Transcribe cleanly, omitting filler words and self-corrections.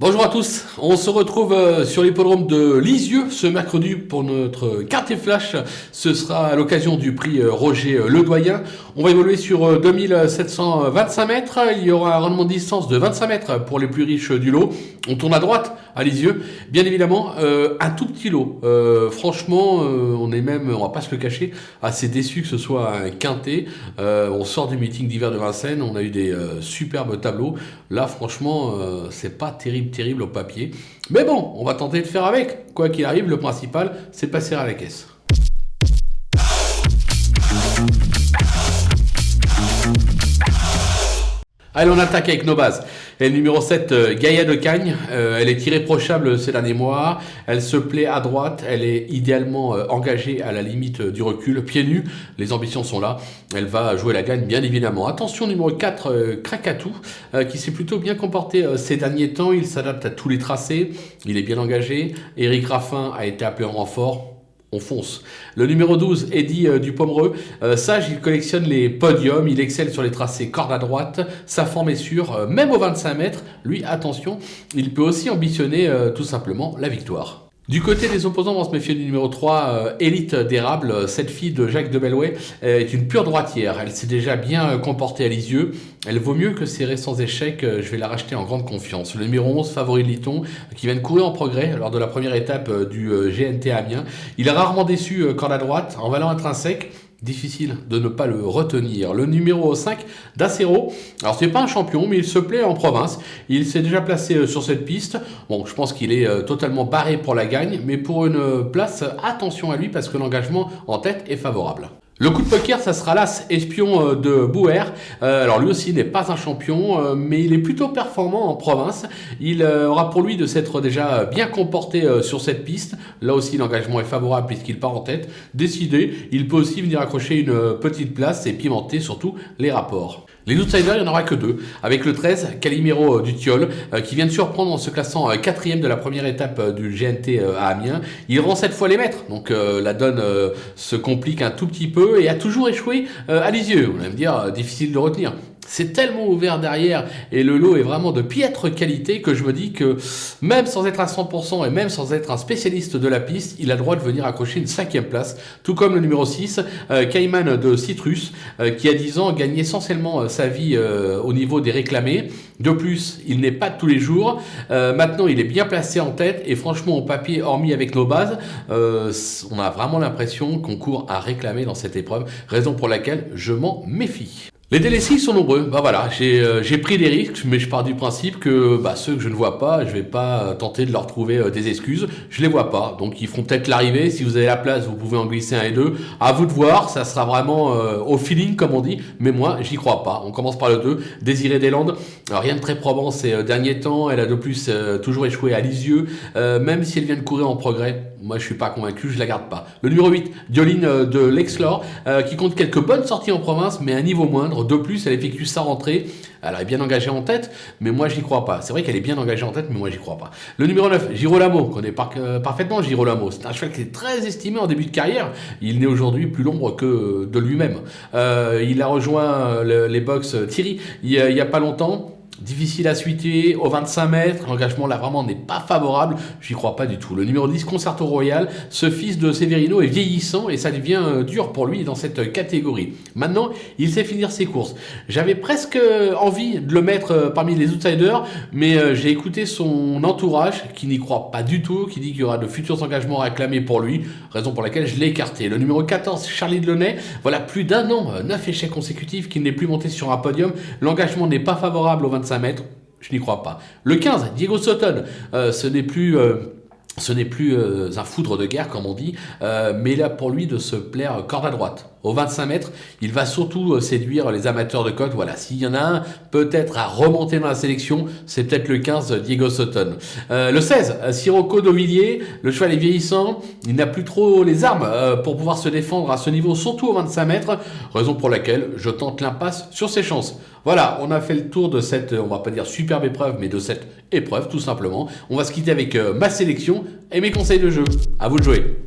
Bonjour à tous, on se retrouve sur l'hippodrome de Lisieux ce mercredi pour notre quartier flash. Ce sera à l'occasion du prix Roger Ledoyen. On va évoluer sur 2725 mètres. Il y aura un rendement de distance de 25 mètres pour les plus riches du lot. On tourne à droite à Lisieux. Bien évidemment, un tout petit lot. Franchement, on est même, on va pas se le cacher, assez déçu que ce soit un quintet. On sort du meeting d'hiver de Vincennes, on a eu des superbes tableaux. Là, franchement, c'est pas terrible au papier. Mais bon, on va tenter de faire avec. Quoi qu'il arrive, le principal, c'est de passer à la caisse. Allez, on attaque avec nos bases. Et le numéro 7, Gaïa de Cagnes, elle est irréprochable ces derniers mois, elle se plaît à droite, elle est idéalement engagée à la limite du recul, pieds nus, les ambitions sont là, elle va jouer la gagne bien évidemment. Attention, numéro 4, Krakatou, qui s'est plutôt bien comporté ces derniers temps, il s'adapte à tous les tracés, il est bien engagé, Éric Raffin a été appelé en renfort. On fonce. Le numéro 12, Eddy Dupomereux. Sage, il collectionne les podiums, il excelle sur les tracés corde à droite, sa forme est sûre, même aux 25 mètres. Lui, attention, il peut aussi ambitionner tout simplement la victoire. Du côté des opposants, on va se méfier du numéro 3, Élite d'Érable. Cette fille de Jacques de Bellouet est une pure droitière. Elle s'est déjà bien comportée à Lisieux. Elle vaut mieux que ses récents échecs. Je vais la racheter en grande confiance. Le numéro 11, Favori de Liton, qui vient de courir en progrès lors de la première étape du GNT Amiens. Il est rarement déçu corde à droite, en valeur intrinsèque. Difficile de ne pas le retenir. Le numéro 5 d'Acero. Alors c'est pas un champion, mais il se plaît en province. Il s'est déjà placé sur cette piste. Bon, je pense qu'il est totalement barré pour la gagne, mais pour une place, attention à lui parce que l'engagement en tête est favorable. Le coup de poker, ça sera l'As Espion de Bouer. Alors lui aussi n'est pas un champion, mais il est plutôt performant en province. Il aura pour lui de s'être déjà bien comporté sur cette piste. Là aussi, l'engagement est favorable puisqu'il part en tête. Décidé, il peut aussi venir accrocher une petite place et pimenter surtout les rapports. Les outsiders, il n'y en aura que deux, avec le 13, Calimero du Tilleul, qui vient de surprendre en se classant 4e de la première étape du GNT à Amiens. Il rend cette fois les maîtres, donc la donne se complique un tout petit peu et a toujours échoué à Lisieux. On va me dire, difficile de retenir. C'est tellement ouvert derrière et le lot est vraiment de piètre qualité que je me dis que même sans être à 100% et même sans être un spécialiste de la piste, il a le droit de venir accrocher une 5e place. Tout comme le numéro 6, Cayman de Citrus, qui à 10 ans gagne essentiellement sa vie au niveau des réclamés. De plus, il n'est pas de tous les jours. Maintenant, il est bien placé en tête et franchement, au papier, hormis avec nos bases, on a vraiment l'impression qu'on court à réclamer dans cette épreuve, raison pour laquelle je m'en méfie. Les délaissés sont nombreux. Voilà, j'ai pris des risques, mais je pars du principe que ceux que je ne vois pas, je vais pas tenter de leur trouver des excuses. Je les vois pas, donc ils feront peut-être l'arrivée. Si vous avez la place, vous pouvez en glisser un et deux. À vous de voir, ça sera vraiment au feeling comme on dit. Mais moi, j'y crois pas. On commence par le 2, Désiré Deslandes. Alors, rien de très probant ces derniers temps. Elle a de plus toujours échoué à Lisieux, même si elle vient de courir en progrès. Moi, je suis pas convaincu, je la garde pas. Le numéro 8, Dioline de l'Exlore, qui compte quelques bonnes sorties en province, mais à un niveau moindre. De plus, elle effectue sa rentrée. Elle est bien engagée en tête, mais moi, j'y crois pas. C'est vrai qu'elle est bien engagée en tête, mais moi, j'y crois pas. Le numéro 9, Girolamo, qu'on connaît parfaitement Girolamo. C'est un cheval qui est très estimé en début de carrière. Il n'est aujourd'hui plus l'ombre que de lui-même. Il a rejoint les box Thierry il y a pas longtemps. Difficile à suiter, aux 25 mètres, l'engagement là vraiment n'est pas favorable, j'y crois pas du tout. Le numéro 10, Concerto Royal, ce fils de Severino est vieillissant et ça devient dur pour lui dans cette catégorie. Maintenant, il sait finir ses courses. J'avais presque envie de le mettre parmi les outsiders, mais j'ai écouté son entourage qui n'y croit pas du tout, qui dit qu'il y aura de futurs engagements réclamés pour lui, raison pour laquelle je l'ai écarté. Le numéro 14, Charlie Delaunay, voilà plus d'un an, 9 échecs consécutifs qu'il n'est plus monté sur un podium, l'engagement n'est pas favorable aux 25 mètres, je n'y crois pas. Le 15, Diego Sutton, ce n'est plus un foudre de guerre comme on dit, mais là pour lui de se plaire corde à droite. Aux 25 mètres, il va surtout séduire les amateurs de cote. Voilà, s'il y en a un peut-être à remonter dans la sélection, c'est peut-être le 15 Diego Sutton. Le 16, Sirocco d'Auvilliers, le cheval est vieillissant, il n'a plus trop les armes pour pouvoir se défendre à ce niveau, surtout aux 25 mètres, raison pour laquelle je tente l'impasse sur ses chances. Voilà, on a fait le tour de cette, on va pas dire superbe épreuve, mais de cette épreuve tout simplement. On va se quitter avec ma sélection et mes conseils de jeu. À vous de jouer.